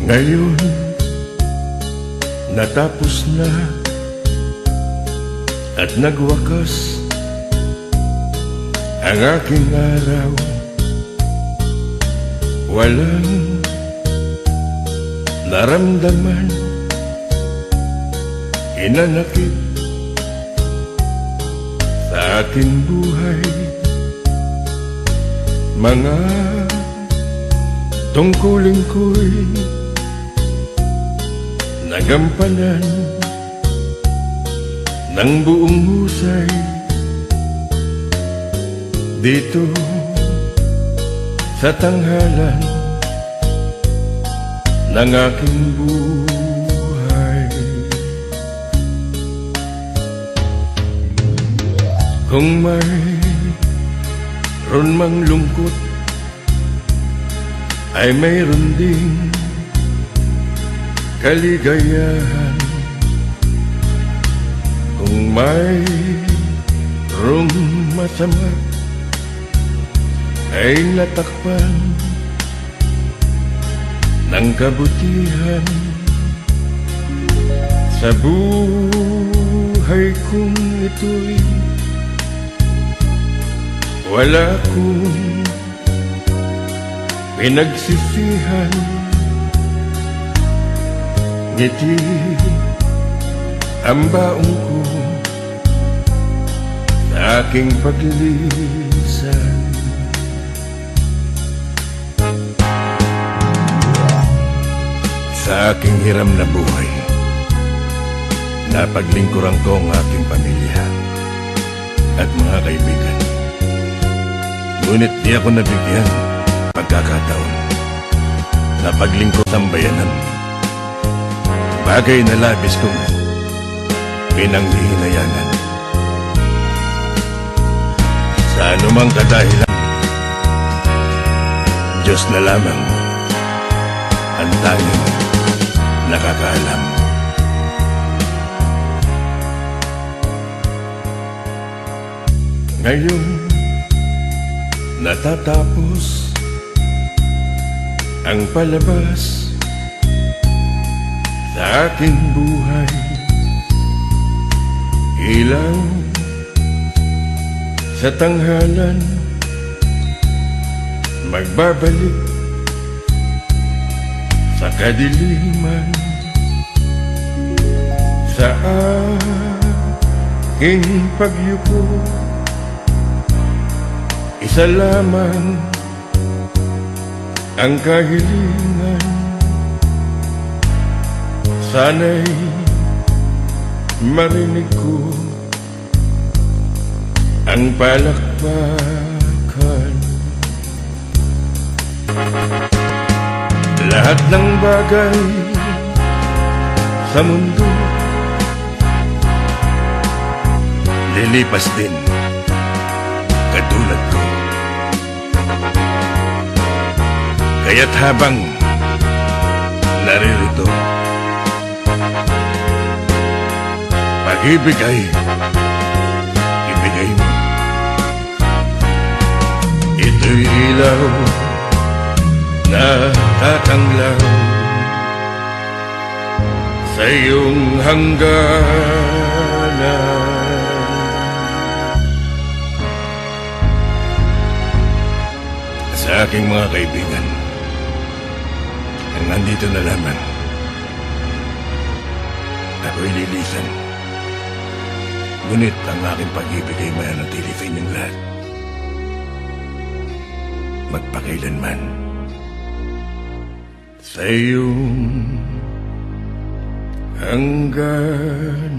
Ngayon, natapos na at nagwakas ang aking araw. Walang naramdaman, inanakit sa aking buhay. Mga tungkulin ko'y nagampanan ng buong husay. Dito sa tanghalan ng aking buhay, kung mayroon mang lungkot, ay mayroon ding kaligayahan. Kung mayroong masama, ay natakpan ng kabutihan. Sa buhay kong ito'y wala akong pinagsisihan. Ngiti ang baong ko sa aking paglilisan. Sa aking hiram na buhay, napaglingkuran ko ang aking pamilya at mga kaibigan. Ngunit di ako nabigyan pagkakataon na paglingkod ang bayanan. Bagay na labis kong pinanghihinayanan. Sa anumang kadahilan, Diyos na lamang ang tanging nakakaalam. Ngayon, natatapos ang palabas sa aking buhay. Ilaw sa tanghalan, magbabalik sa kadiliman. Sa aking pagyuko, isa lamang ang kahilingan. Sana'y marinig ko ang palakpakan. Lahat ng bagay sa mundo lilipas din, katulad ko. Kaya't habang naririto, pag-ibig ay ibigay mo. Ito'y ilaw na tatanglaw sa iyong hangganan. Sa aking mga kaibigan, ang nandito na lamang, ako'y lilisan. Ngunit ang aking pag-ibig ay mananatili sa inyong lahat, magpakailanman. Sa iyong hangganan.